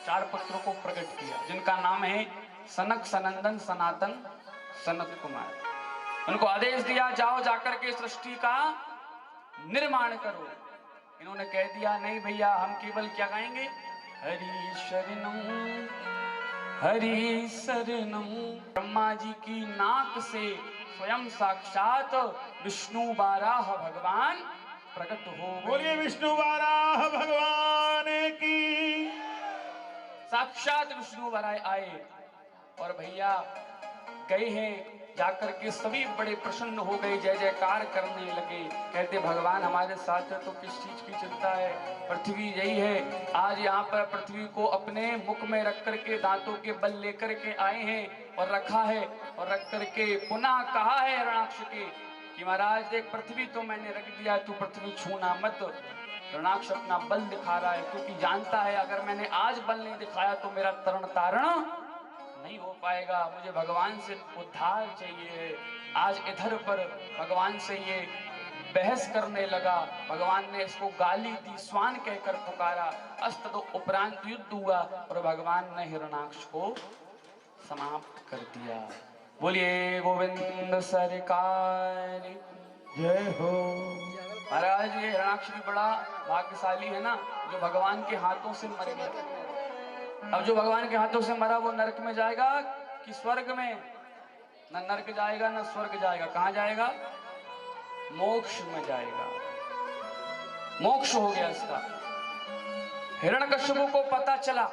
4 पुत्रों को प्रकट किया, जिनका नाम है सनक, सनंदन, सनातन, सनत कुमार। उनको आदेश दिया, जाओ जाकर के सृष्टि का निर्माण करो। इन्होंने कह दिया, नहीं भैया, हम केवल क्या गाएंगे, हरि शरणम हरि शरणम। ब्रह्मा जी की नाक से स्वयं साक्षात विष्णु बाराह भगवान प्रकट हो गए। बोलिए विष्णु बाराह भगवान की। साक्षात विष्णु बाराह आए और भैया गए हैं, जाकर के सभी बड़े प्रसन्न हो गए, जय जयकार करने लगे। कहते भगवान हमारे साथ है तो किस चीज की चिंता है, पृथ्वी यही है। आज यहाँ पर पृथ्वी को अपने मुख में रख करके दांतों के बल लेकर के आए हैं और रखा है, और रख करके पुनः कहा है हिरण्याक्ष के कि महाराज देख, पृथ्वी तो मैंने रख दिया, तू पृथ्वी छूना मत। हिरण्याक्ष अपना बल दिखा रहा है, क्योंकि जानता है अगर मैंने आज बल नहीं दिखाया तो मेरा तरण तारण नहीं हो पाएगा, मुझे भगवान से उद्धार चाहिए। आज इधर पर भगवान से ये बहस करने लगा। भगवान ने इसको गाली दी, स्वान कहकर पुकारा। अस्तदो उपरांत युद्ध हुआ और भगवान ने हिरण्याक्ष को समाप्त कर दिया। बोलिए गोविंद सरकार जय हो। महाराज ये हिरण्याक्ष भी बड़ा भाग्यशाली है ना, जो भगवान के हाथों से मर गया। अब जो भगवान के हाथों से मरा वो नरक में जाएगा कि स्वर्ग में? न नरक जाएगा न स्वर्ग जाएगा, कहां जाएगा? मोक्ष में जाएगा। मोक्ष हो गया इसका। हिरण्यकश्यप को पता चला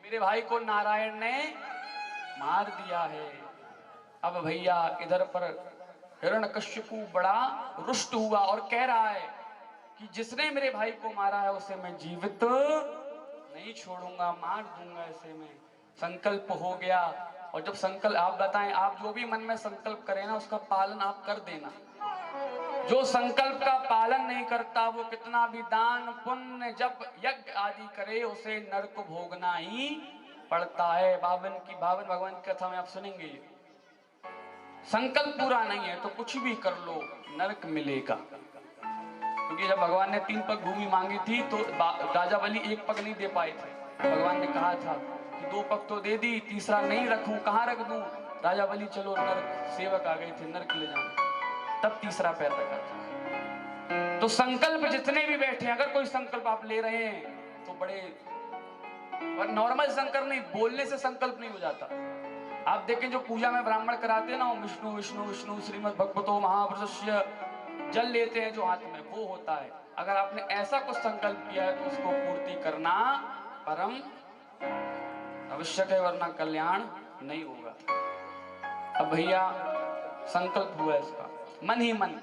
मेरे भाई को नारायण ने मार दिया है। अब भैया इधर पर हिरण्यकश्यप बड़ा रुष्ट हुआ और कह रहा है कि जिसने मेरे भाई को मारा है उसे मैं जीवित नहीं छोड़ूंगा, मार दूंगा इसे मैं। संकल्प हो गया। और जब संकल्प, आप बताएं, आप जो भी मन में संकल्प करें ना उसका पालन आप कर देना। जो संकल्प का पालन नहीं करता वो कितना भी दान पुण्य जप यज्ञ आदि करे उसे नरक भोगना ही पड़ता है। बावन भगवान की कथा में आप सुनेंगे। संकल्प पूरा नहीं है तो कुछ भी कर लो, नरक मिलेगा। क्योंकि जब भगवान ने 3 पग भूमि मांगी थी तो राजा बलि 1 पग नहीं दे पाए थे। भगवान ने कहा था कि 2 पग तो दे दी, तीसरा नहीं रखूं, कहां रख दूं? राजा बलि चलो नरक, सेवक आ गए थे, नरक ले जाना, तब तीसरा पैर रखा था। तो संकल्प जितने भी बैठे हैं, अगर कोई संकल्प आप ले रहे हैं तो बड़े, और नॉर्मल संकल्प नहीं, बोलने से संकल्प नहीं हो जाता। आप देखें जो पूजा में ब्राह्मण कराते हैं ना, विष्णु विष्णु विष्णु श्रीमद् भगवतो महापुरुषस्य जल लेते हैं जो हाथ में, वो होता है। अगर आपने ऐसा कुछ संकल्प किया है तो उसको पूर्ति करना परम आवश्यक है, वरना कल्याण नहीं होगा। अब भैया संकल्प हुआ इसका, मन ही मन,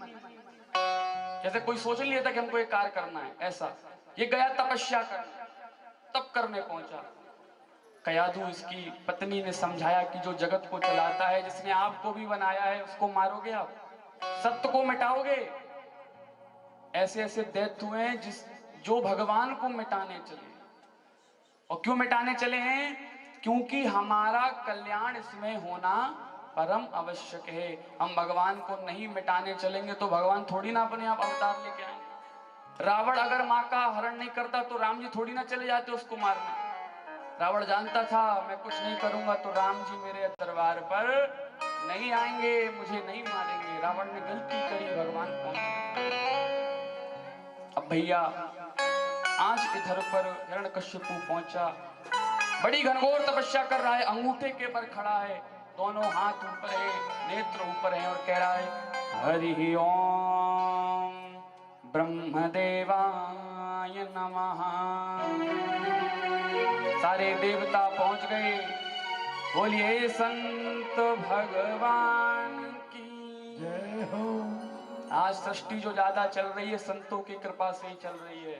जैसे कोई सोच नहीं लेता कि हमको ये कार्य करना है, ऐसा ये गया तपस्या करने, तब करने पहुंचा। कयाधु इसकी पत्नी ने समझाया कि जो जगत को चलाता है, जिसने आपको भी बनाया है, उसको मारोगे आप, सत्य को मिटाओगे। ऐसे ऐसे दैत्य हुए हैं जो भगवान को मिटाने चले। और क्यों मिटाने चले हैं? क्योंकि हमारा कल्याण इसमें होना परम आवश्यक है। हम भगवान को नहीं मिटाने चलेंगे तो भगवान थोड़ी ना अपने आप अवतार लेके आएंगे। रावण अगर माँ का हरण नहीं करता तो राम जी थोड़ी ना चले जाते उसको मारने। रावण जानता था मैं कुछ नहीं करूंगा तो राम जी मेरे दरबार पर नहीं आएंगे, मुझे नहीं मारेंगे। रावण ने गलती करी, भगवान पहुंचे। अब भैया आज इधर पर हिरण्यकश्यप पहुंचा, बड़ी घनघोर तपस्या कर रहा है, अंगूठे के पर खड़ा है, दोनों हाथ ऊपर है, नेत्र ऊपर है, और कह रहा है हरि ओम ब्रह्मदेवाय नमः। सारे देवता पहुंच गए। बोलिए संत भगवान की जय हो। आज सृष्टि जो ज्यादा चल रही है संतों की कृपा से ही चल रही है।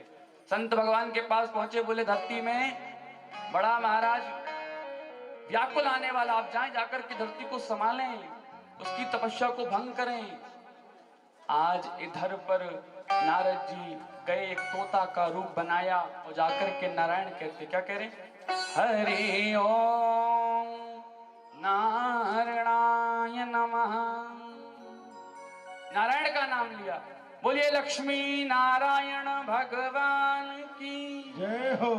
संत भगवान के पास पहुंचे, बोले धरती में बड़ा महाराज व्याकुल आने वाला, आप जाएं, जाकर के धरती को संभालें, उसकी तपस्या को भंग करें। आज इधर पर नारद जी गए, एक तोता का रूप बनाया और जाकर के नारायण कहते, क्या कह रहे? हरि ओम नारायणाय नमः। नारायण का नाम लिया। बोलिए लक्ष्मी नारायण भगवान की जय हो।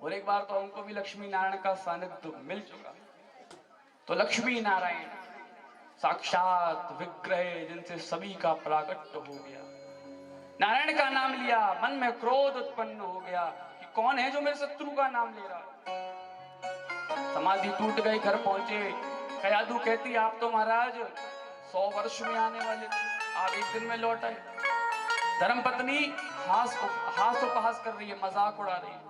और एक बार तो हमको भी लक्ष्मी नारायण का सानिध्य मिल चुका। तो लक्ष्मी नारायण साक्षात विग्रह जिनसे सभी का प्राकट्य हो गया। नारायण का नाम लिया, मन में क्रोध उत्पन्न हो गया कि कौन है जो मेरे शत्रु का नाम ले रहा है। समाधि टूट गई, घर पहुंचे। कयाधु कहती आप तो महाराज 100 वर्ष में आने वाले थे, आप एक दिन में लौट आए। धर्मपत्नी हास उपहास कर रही है, मजाक उड़ा रही है।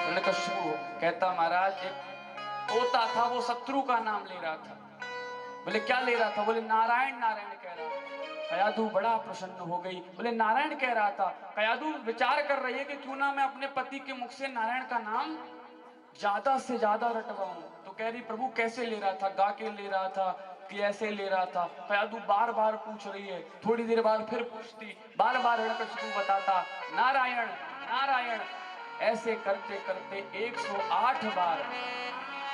हिरण्यकशिपु कहता महाराज एक तोता था, वो शत्रु का नाम ले रहा था। बोले क्या ले रहा था? बोले नारायण नारायण कह रहा था। कयाधु बड़ा प्रसन्न हो गई, बोले नारायण कह रहा था। कयाधु विचार कर रही है कि क्यों ना मैं अपने पति के मुख से नारायण का नाम ज्यादा से ज्यादा रटवाऊं। तो कह रही प्रभु कैसे ले रहा था, गा के ले रहा था कि ऐसे ले रहा था? कयाधु बार बार पूछ रही है, थोड़ी देर बाद फिर पूछती, बार बार हिरण्यकशिपु बताता नारायण नारायण। ऐसे करते करते 108 बार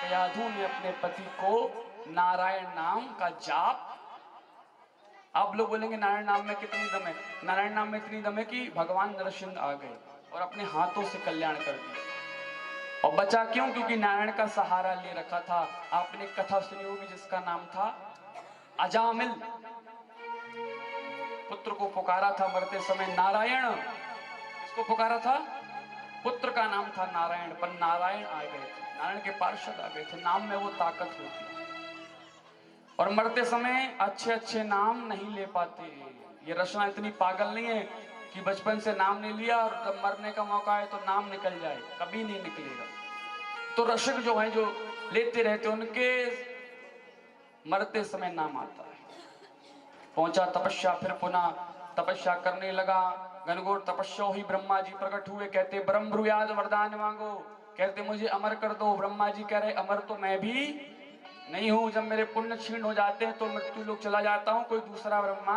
कयाधु ने अपने पति को नारायण नाम का जाप। आप लोग बोलेंगे नारायण नाम में कितनी दम है? नारायण नाम में इतनी दम है कि भगवान नरसिंह आ गए और अपने हाथों से कल्याण कर दिया। और बचा क्यों? क्योंकि नारायण का सहारा ले रखा था। आपने कथा सुनी होगी जिसका नाम था अजामिल। पुत्र को पुकारा था मरते समय नारायण। किसको पुकारा था? पुत्र का नाम था नारायण, पर नारायण आ गए थे, नारायण के पार्षद आ गए थे। नाम में वो ताकत होती। और मरते समय अच्छे अच्छे नाम नहीं ले पाते। ये रचना इतनी पागल नहीं है कि बचपन से नाम नहीं लिया और जब मरने का मौका है तो नाम निकल जाए, कभी नहीं निकलेगा। तो रसिक जो है जो लेते रहते उनके मरते समय नाम आता है। पहुंचा तपस्या, फिर पुनः तपस्या करने लगा। घनघोर तपस्या ही ब्रह्मा जी प्रकट हुए, कहते ब्रह्म ब्रुयाद वरदान मांगो। कहते मुझे अमर कर दो। ब्रह्मा जी कह रहे अमर तो मैं भी नहीं हूं, जब मेरे पुण्य क्षीण हो जाते हैं तो मृत्यु लोक चला जाता हूं, कोई दूसरा ब्रह्मा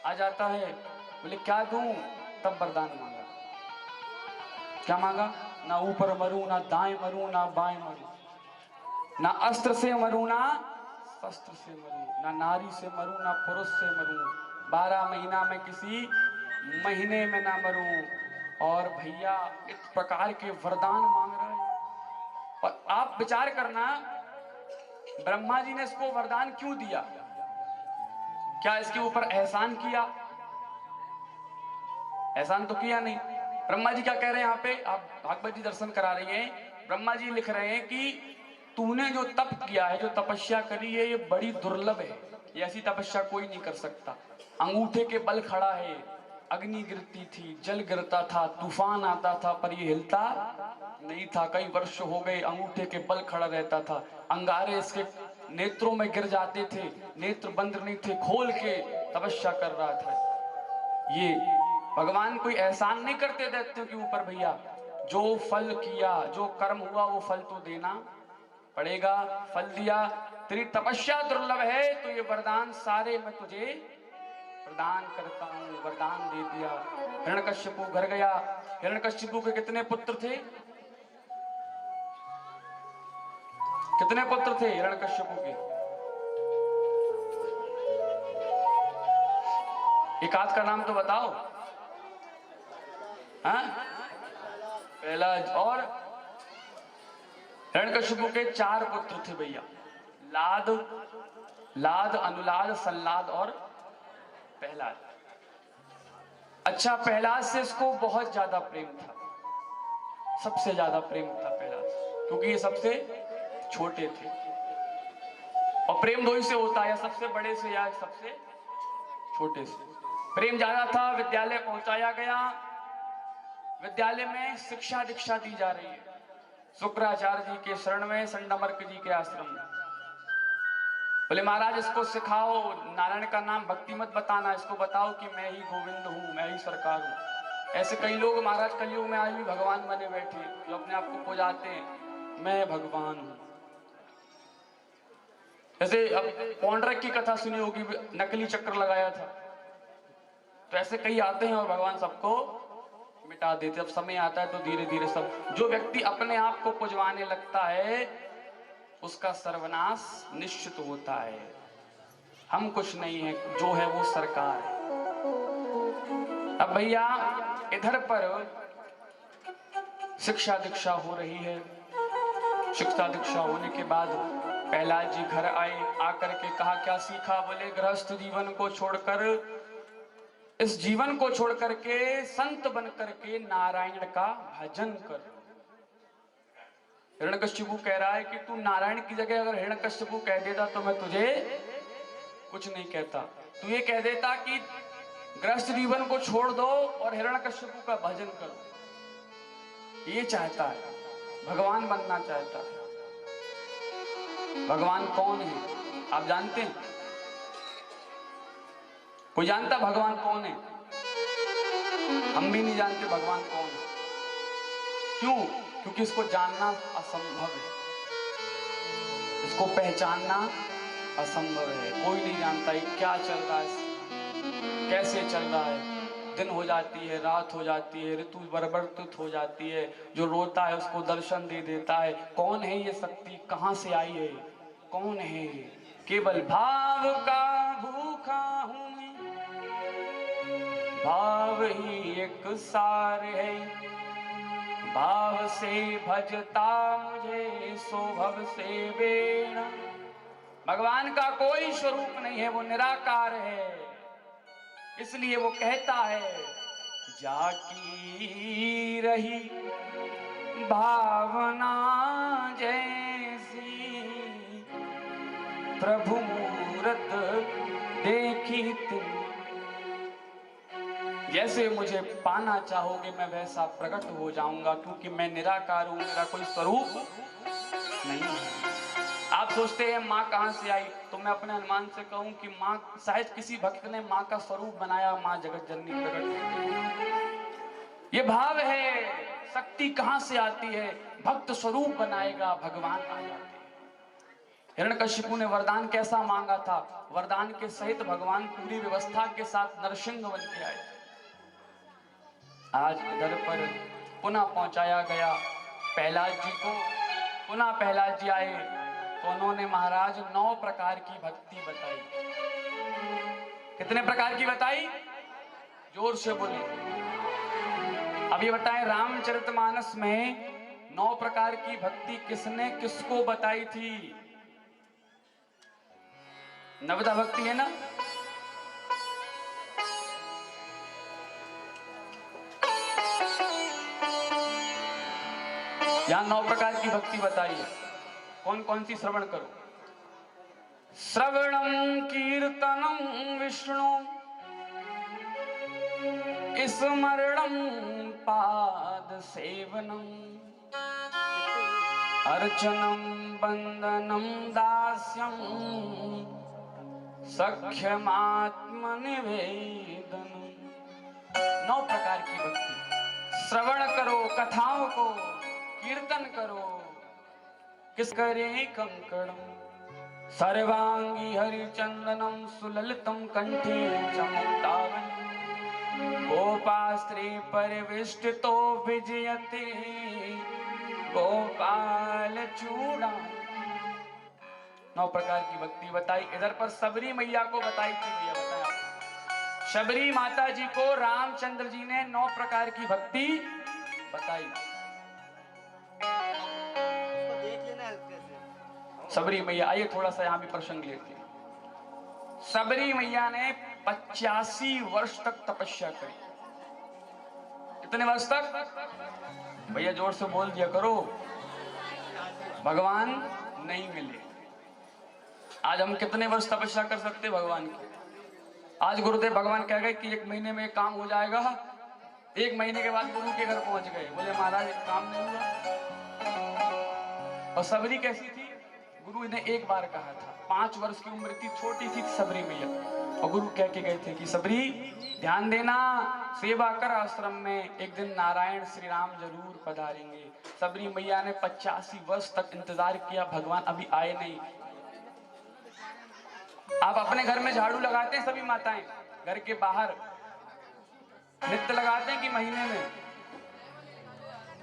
आ जाता है। बोले क्या दूं? तब वरदान मांगा। क्या मांगा? ना ऊपर मरूं, ना दाएं मरूं, ना बाएं मरूं, ना अस्त्र से मरूं, ना शस्त्र से मरूं, ना नारी से मरूं, ना पुरुष से मरूं, 12 महीना में किसी महीने में ना मरूं। और भैया इस प्रकार के वरदान मांग रहा है। और आप विचार करना ब्रह्मा जी ने इसको वरदान क्यों दिया? क्या इसके ऊपर एहसान किया? एहसान तो किया नहीं। ब्रह्मा जी क्या कह रहे हैं यहाँ पे? आप भागवत जी दर्शन करा रही हैं। ब्रह्मा जी लिख रहे हैं कि तूने जो तप किया है, जो तपस्या करी है, ये बड़ी दुर्लभ है। ये ऐसी तपस्या कोई नहीं कर सकता। अंगूठे के बल खड़ा है, अग्नि गिरती थी, जल गिरता था, तूफान आता था, पर ये हिलता नहीं था। कई वर्ष हो गए अंगूठे के बल खड़ा रहता था। अंगारे इसके नेत्रों में गिर जाते थे, नेत्र बंद नहीं थे, खोल के तपस्या कर रहा था। ये भगवान कोई एहसान नहीं करते दैत्यों के ऊपर भैया। जो फल किया, जो कर्म हुआ, वो फल तो देना पड़ेगा। फल दिया, तेरी तपस्या दुर्लभ है तो ये वरदान सारे मैं तुझे प्रदान करता हूं। वरदान दे दिया। हिरण्यकशिपु घर गया। हिरण्यकशिपु के कितने पुत्र थे? कितने पुत्र थे हिरण्यकशिपु के? एक आध का नाम तो बताओ। हाँ? प्रहलाद। और हिरण्यकशिपु के 4 पुत्र थे भैया, लाद, लाद, अनुलाद, सल्लाद और प्रहलाद। अच्छा, प्रहलाद से इसको बहुत ज्यादा प्रेम था, सबसे ज्यादा प्रेम था प्रहलाद से, क्योंकि ये सबसे छोटे थे। और प्रेम दो ही से होता है, या सबसे बड़े से या सबसे छोटे से। प्रेम ज्यादा था। विद्यालय पहुंचाया गया। विद्यालय में शिक्षा दीक्षा दी जा रही है। शुक्राचार्य जी के शरण में, संडमर्क जी के आश्रम में। बोले महाराज इसको सिखाओ, नारायण का नाम भक्ति मत बताना, इसको बताओ कि मैं ही गोविंद हूँ, मैं ही सरकार हूँ। ऐसे कई लोग महाराज कलयुग में आज भी भगवान बने बैठे, जो अपने आप को पुजाते हैं, मैं भगवान हूँ। जैसे अब पौंड्रक की कथा सुनी होगी, नकली चक्र लगाया था। तो ऐसे कई आते हैं और भगवान सबको मिटा देते। अब समय आता है तो धीरे धीरे सब, जो व्यक्ति अपने आप को पुजवाने लगता है उसका सर्वनाश निश्चित होता है। हम कुछ नहीं है, जो है वो सरकार है। अब भैया इधर पर शिक्षा दीक्षा हो रही है। शिक्षा दीक्षा होने के बाद प्रहलाद जी घर आए, आकर के कहा क्या सीखा? बोले गृहस्थ जीवन को छोड़कर, इस जीवन को छोड़कर के संत बन करके नारायण का भजन कर। हिरण्यकशिपु कह रहा है कि तू नारायण की जगह अगर हिरण्यकशिपु कह देता तो मैं तुझे कुछ नहीं कहता। तू ये कह देता कि गृहस्थ जीवन को छोड़ दो और हिरण्यकशिपु का भजन करो। ये चाहता है, भगवान बनना चाहता है। भगवान कौन है आप जानते हैं? कोई जानता भगवान कौन है? हम भी नहीं जानते भगवान कौन है। क्यों? क्योंकि इसको जानना असंभव है, इसको पहचानना असंभव है। कोई नहीं जानता ये क्या चल रहा है, कैसे चल रहा है। दिन हो जाती है, रात हो जाती है, ऋतु परिवर्तित हो जाती है। जो रोता है उसको दर्शन दे देता है। कौन है ये शक्ति? कहां से आई है? कौन है? केवल भाव का भूखा हूं मैं, भाव ही एक सार है। भाव से भजता मुझे सो भव से बेड़ा। भगवान का कोई स्वरूप नहीं है, वो निराकार है। इसलिए वो कहता है जाकी रही भावना जैसी, प्रभु मूरत देखी तुम। जैसे मुझे पाना चाहोगे मैं वैसा प्रकट हो जाऊंगा, क्योंकि मैं निराकार हूं, मेरा कोई स्वरूप नहीं है। आप सोचते हैं माँ कहां से आई, तो मैं अपने अनुमान से कहूं कि माँ शायद किसी भक्त ने माँ का स्वरूप बनाया, माँ जगत जननी प्रकट। ये भाव है। शक्ति कहां से आती है? भक्त स्वरूप बनाएगा, भगवान आ जाते हैं। हिरण्यकशिपु ने वरदान कैसा मांगा था? वरदान के सहित भगवान पूरी व्यवस्था के साथ नरसिंह बन के आए। आज इधर पर पुनः पहुंचाया गया प्रहलाद जी को। पुनः प्रहलाद जी आए तो उन्होंने महाराज 9 प्रकार की भक्ति बताई। कितने प्रकार की बताई? जोर से बोले। अब ये बताएं, रामचरितमानस में 9 प्रकार की भक्ति किसने किसको बताई थी? नवदा भक्ति है ना? यहां 9 प्रकार की भक्ति बताई है। कौन कौन सी श्रवण करो? श्रवणम कीर्तनम विष्णु, स्मरणम पाद सेवनम, अर्चनम बंदनम दास्यम, सख्यमात्म निवेदनम। 9 प्रकार की भक्ति। श्रवण करो कथाओं को, कीर्तन करो। किस करे कंकणम, सर्वांगी हरिचंदनम, सुललितम कंठे चमुक्तावली, गोपास्त्री परिविष्टितो विजयते, गोपाल चूड़ा। 9 प्रकार की भक्ति बताई। इधर पर सबरी मैया को बताई थी। भैया बताया, शबरी माता जी को रामचंद्र जी ने 9 प्रकार की भक्ति बताई। सबरी मैया, आइए थोड़ा सा यहां भी प्रसंग लेते हैं। सबरी मैया ने 85 वर्ष तक तपस्या करी। कितने वर्ष तक? भैया जोर से बोल दिया करो। भगवान नहीं मिले। आज हम कितने वर्ष तपस्या कर सकते भगवान की? आज गुरुदेव भगवान कह गए कि 1 महीने में काम हो जाएगा। 1 महीने के बाद गुरु के घर पहुंच गए, बोले महाराज काम नहीं हुआ। और सबरी कैसी थी? गुरु ने एक बार कहा था, 5 वर्ष की उम्र थी, छोटी सी सबरी मैया, और गुरु कह के गए थे कि सबरी ध्यान देना, सेवा कर आश्रम में, एक दिन नारायण श्री राम जरूर पधारेंगे। सबरी मैया ने 85 वर्ष तक इंतजार किया, भगवान अभी आए नहीं। आप अपने घर में झाड़ू लगाते हैं सभी माताएं, घर के बाहर नित्य लगाते हैं कि महीने में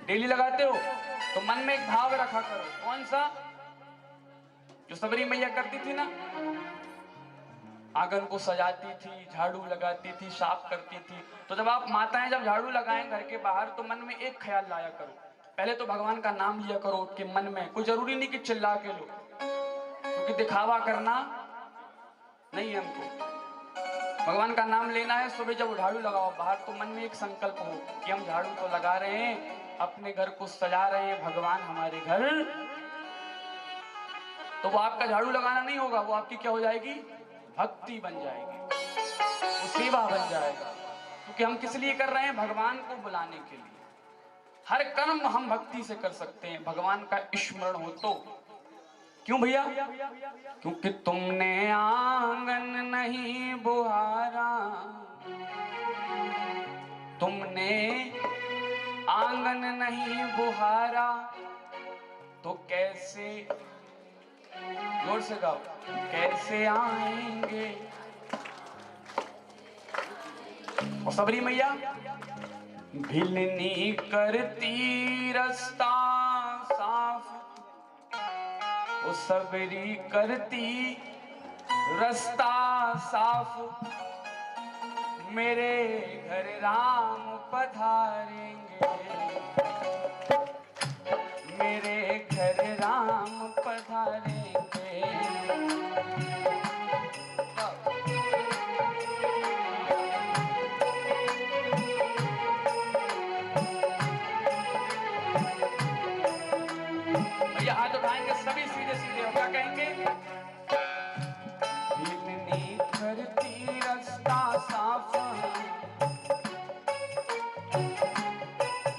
डेली लगाते हो? तो मन में एक भाव रखा करो। कौन सा? जो सबरी मैया करती थी ना, आंगन को सजाती थी, झाड़ू लगाती थी, साफ करती थी। तो जब आप माताएं जब झाड़ू लगाएं घर के बाहर, तो मन में एक ख्याल लाया करो पहले तो भगवान का नाम लिया करो उठ के मन में, कोई जरूरी नहीं कि चिल्ला के लो, क्योंकि दिखावा करना नहीं है हमको। भगवान का नाम लेना है। सुबह जब झाड़ू लगाओ बाहर तो मन में एक संकल्प हो कि हम झाड़ू तो लगा रहे हैं, अपने घर को सजा रहे हैं, भगवान हमारे घर। तो वो आपका झाड़ू लगाना नहीं होगा, वो आपकी क्या हो जाएगी, भक्ति बन जाएगी, वो सेवा बन जाएगा। क्योंकि हम किस लिए कर रहे हैं, भगवान को बुलाने के लिए। हर कर्म हम भक्ति से कर सकते हैं, भगवान का स्मरण हो तो। क्यों भैया? क्योंकि तुमने आंगन नहीं बुहारा, तुमने आंगन नहीं बुहारा, तो कैसे, जोर से गाओ, कैसे आएंगे। और सबरी मैया भिलनी करती रास्ता साफ, वो सबरी करती रास्ता साफ, मेरे घर राम पधारेंगे, मेरे घर राम पधारेंगे। भैया हाथ उठाएंगे सभी सीधे सीधे, और क्या कहेंगे, भिलनी करती रास्ता साफ,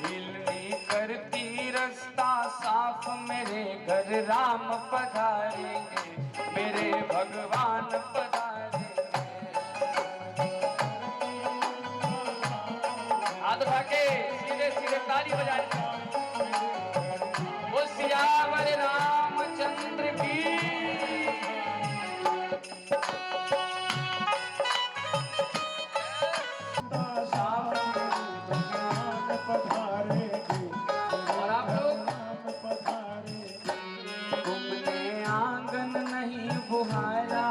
भिलनी करती रास्ता साफ, मेरे घर राम पधारेंगे, मेरे भगवान पधारेंगे। हाथ उठा के सीधे सीधे ताली बजाएंगे। वो सियावर रामचंद्र की, और आप लोग, तुमने आंगन नहीं बुहारा,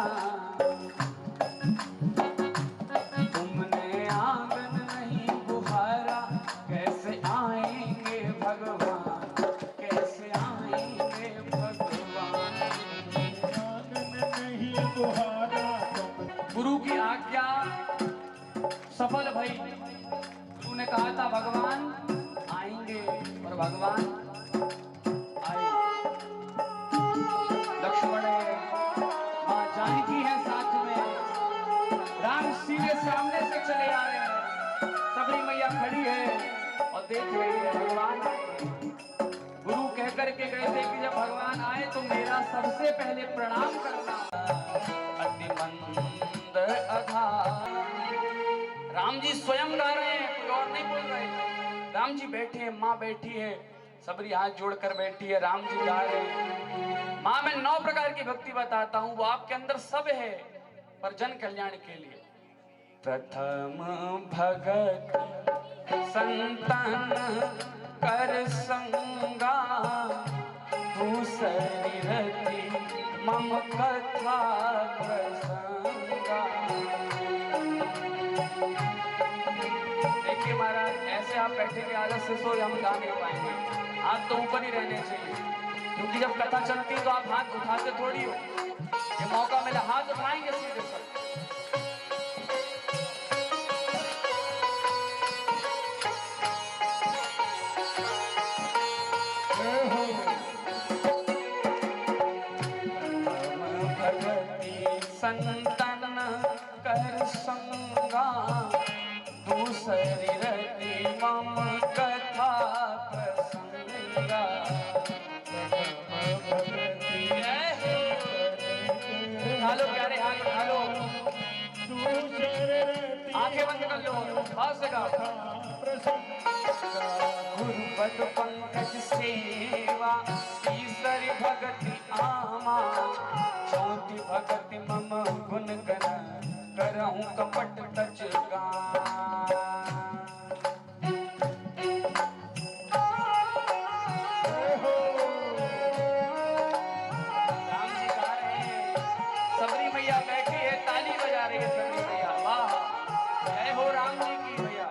तुमने आंगन नहीं बुहारा, कैसे आएंगे भगवान, कैसे आएंगे भगवान। गुरु की आज्ञा सफल भई। गुरु ने कहा था भगवान आएंगे, और भगवान आए। लक्ष्मण है, मां जानकी है साथ में, राम सीधे सामने से चले आ रहे हैं, सबरी मैया खड़ी है और देख रही है भगवान आए। गुरु कह करके गए थे कि जब भगवान आए तो मेरा सबसे पहले प्रणाम करना। अति मंद अघार, राम जी स्वयं गा रहे हैं, कोई और नहीं बोल रहे। राम जी बैठे हैं, माँ बैठी है, सबरी हाथ जोड़कर बैठी है, राम जी गा रहे हैं। माँ मैं 9 प्रकार की भक्ति बताता हूँ, वो आपके अंदर सब है, पर जन कल्याण के लिए। प्रथम भगत संतन कर संगा, दूसरी रति मम कथा प्रसंगा। देखिए महाराज, ऐसे आप बैठेंगे आदत से सो हम गा नहीं पाएंगे, हाथ तो ऊपर ही रहने चाहिए, क्योंकि जब कथा चलती है तो आप हाथ उठाते थोड़ी हो, ये मौका मिला हाथ उठाएंगे सीधे सब। संतन कर संगा, दूसरी रति मम कथा प्रसंगा। उठा लो प्यारे हाथ, उठा लो, आंखें बंद कर लो, भाव से गाओ। गुरुपद पंकज सेवा, तीसरी भगति आमा, चौथी भगति मम गुण गण, करहूं कपट तज गान। राम जी गा रहे हैं, सबरी मैया बैठी है, ताली बजा रही है सबरी मैया, वाह जय हो राम जी की भैया।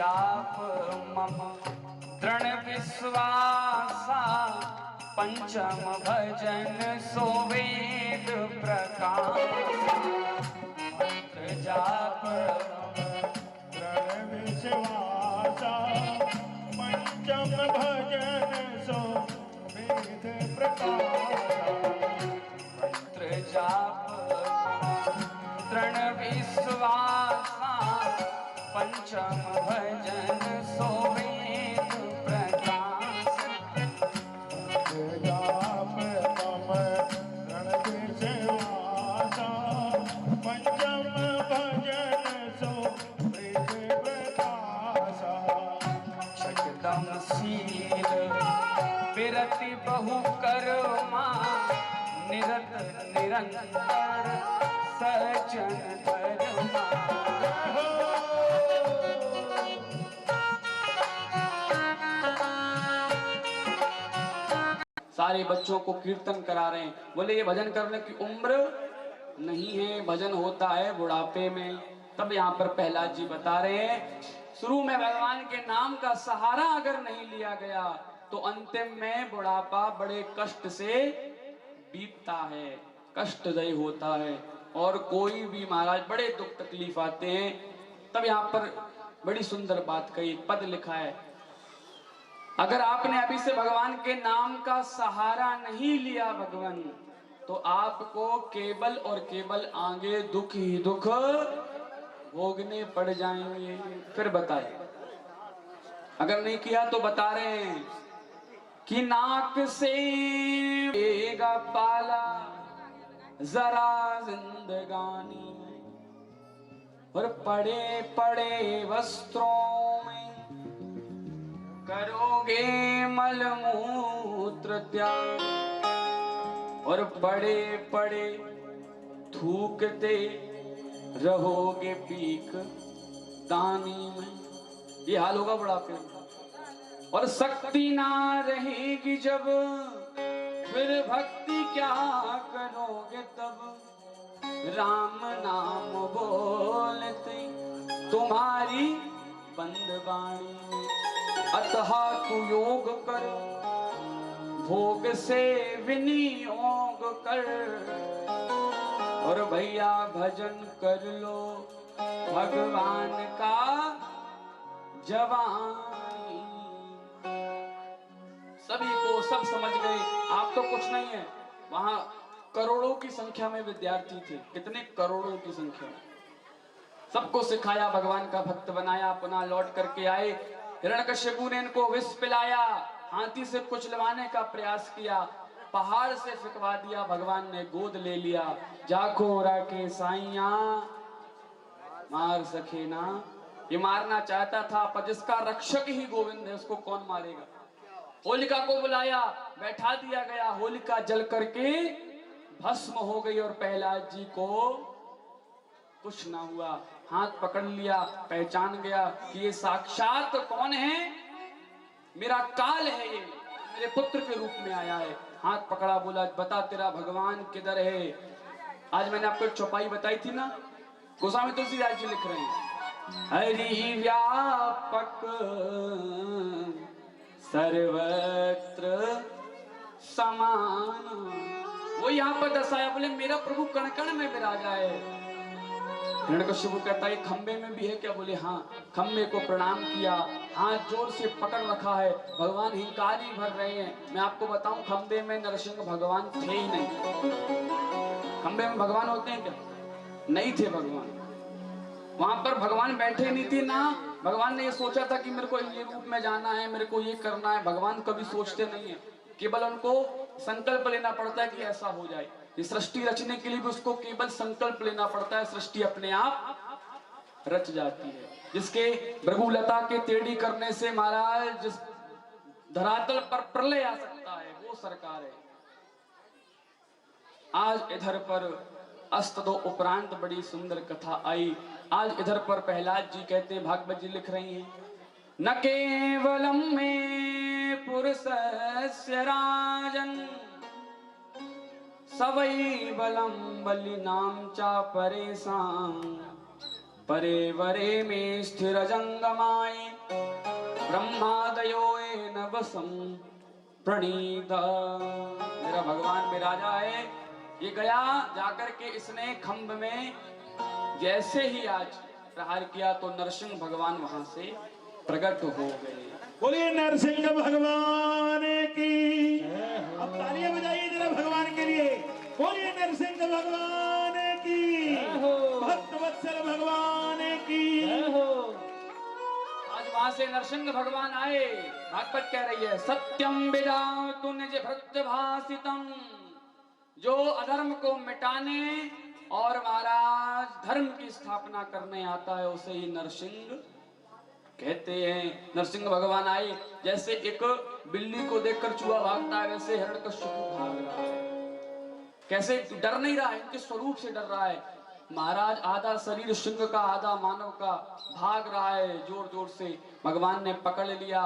जाप मम दृढ़ विश्वासा पंचम भजन सो वेद प्रकाश मंत्र जाप दृढ़ विश्वासा पंचम भजन सो वेद प्रकाश मंत्र जाप दृढ़ विश्वासा पंचम भजन सो वेद प्रकाश जाप मम दृढ़ विश्वासा पंचम भजन सो वेद प्रकाश जगदमशील विरति बहु कर्मा निरत निरंतर सज्जन धर्मा सारे बच्चों को कीर्तन करा रहे हैं। बोले ये भजन करने की उम्र नहीं है, भजन होता है बुढ़ापे में। तब यहाँ पर प्रहलाद जी बता रहे हैं शुरू में भगवान के नाम का सहारा अगर नहीं लिया गया तो अंतिम में बुढ़ापा बड़े कष्ट से बीतता है, कष्टदायी होता है और कोई भी महाराज बड़े दुख तकलीफ आते हैं। तब यहाँ पर बड़ी सुंदर बात कही, पद लिखा है अगर आपने अभी से भगवान के नाम का सहारा नहीं लिया भगवान तो आपको केवल और केवल आगे दुख ही दुख भोगने पड़ जाएंगे। फिर बताए अगर नहीं किया तो बता रहे हैं कि नाक से देगा पाला जरा जिंदगानी में और पड़े पड़े वस्त्रों में करोगे मलमूत्र त्याग और पड़े पड़े थूकते रहोगे पीक दानी में। ये हाल होगा बुढ़ापे में। और शक्ति ना रहेगी जब फिर भक्ति क्या करोगे तब राम नाम बोलते तुम्हारी बंद वाणी में। अतः तू योग कर भोग से विनियोग कर और भैया भजन कर लो भगवान का जवानी। सभी को सब समझ गए, आप तो कुछ नहीं है। वहां करोड़ों की संख्या में विद्यार्थी थे, कितने करोड़ों की संख्या। सबको सिखाया, भगवान का भक्त बनाया, पुनः लौट करके आए। हिरण्यकश्यपु ने इनको विष पिलाया, हाथी से कुचलवाने का प्रयास किया, पहाड़ से फेंकवा दिया, भगवान ने गोद ले लिया। जाको राके साइया मार सके ना। ये मारना चाहता था पर जिसका रक्षक ही गोविंद है उसको कौन मारेगा। होलिका को बुलाया, बैठा दिया गया, होलिका जल करके भस्म हो गई और प्रहलाद जी को कुछ ना हुआ। हाथ पकड़ लिया, पहचान गया कि ये साक्षात कौन है, मेरा काल है, ये मेरे पुत्र के रूप में आया है। हाथ पकड़ा, बोला बता तेरा भगवान किधर है। आज मैंने आपको चौपाई बताई थी ना, गोस्वामी तुलसीदास जी लिख रहे हैं हरि व्यापक सर्वत्र समान। वो यहाँ पर दर्शाया, बोले मेरा प्रभु कण कण में विराजा है। हिरण्यकश्यपु कहता है खंबे में भी है क्या? बोले हाँ। खंबे को प्रणाम किया, हाथ जोर से पकड़ रखा है, भगवान हिंकारी भर रहे हैं। मैं आपको बताऊं खंबे में नरसिंह भगवान थे ही नहीं। खंबे में भगवान होते हैं क्या? नहीं थे भगवान। वहां पर भगवान बैठे नहीं थे ना। भगवान ने ये सोचा था कि मेरे को ये रूप में जाना है, मेरे को ये करना है। भगवान कभी सोचते नहीं है, केवल उनको संकल्प लेना पड़ता है कि ऐसा हो जाए। ये सृष्टि रचने के लिए भी उसको केवल संकल्प लेना पड़ता है, सृष्टि अपने आप रच जाती है। जिसके भृगुलता के टेढ़ी करने से महाराज जिस धरातल पर प्रलय आ सकता है वो सरकार है। आज इधर पर अस्तदो उपरांत बड़ी सुंदर कथा आई। आज इधर पर प्रहलाद जी कहते हैं, भागवत जी लिख रही हैं, न केवलम में पुरुषस्य राजन सवै बलम बलिनाम चा परेशान परे वरे में स्थिर जंगमाय ब्रह्मादयो नवसम प्रणीत। मेरा भगवान में राजा है। ये गया जाकर के इसने खंभ में जैसे ही आज प्रहार किया तो नरसिंह भगवान वहां से प्रकट हो गए। बोलिए नरसिंह भगवान की। अब तालियां बजाइए जरा भगवान के लिए। बोलिए नरसिंह भगवान की, भक्त वत्सल भगवान की। आज वहां से नरसिंह भगवान आए। भागवत कह रही है सत्यम विदातु निज भृत्य भासितम, जो अधर्म को मिटाने और महाराज धर्म की स्थापना करने आता है उसे ही नरसिंह कहते हैं। नरसिंह भगवान आए, जैसे एक बिल्ली को देखकर चूहा भागता है वैसे हिरण्यकश्यप भाग रहा है। कैसे डर नहीं रहा है, इनके स्वरूप से डर रहा है। महाराज आधा शरीर सिंह का आधा मानव का भाग रहा है जोर जोर से। भगवान ने पकड़ लिया,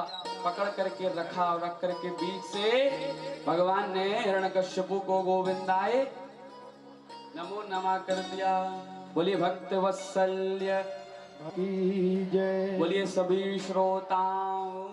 पकड़ करके रखा और रख करके बीच से भगवान ने हिरण्यकश्यप को गोविंदाय नमो नमः कर दिया। बोलिए भक्त वत्सल्य की जय। बोलिए सभी श्रोताओं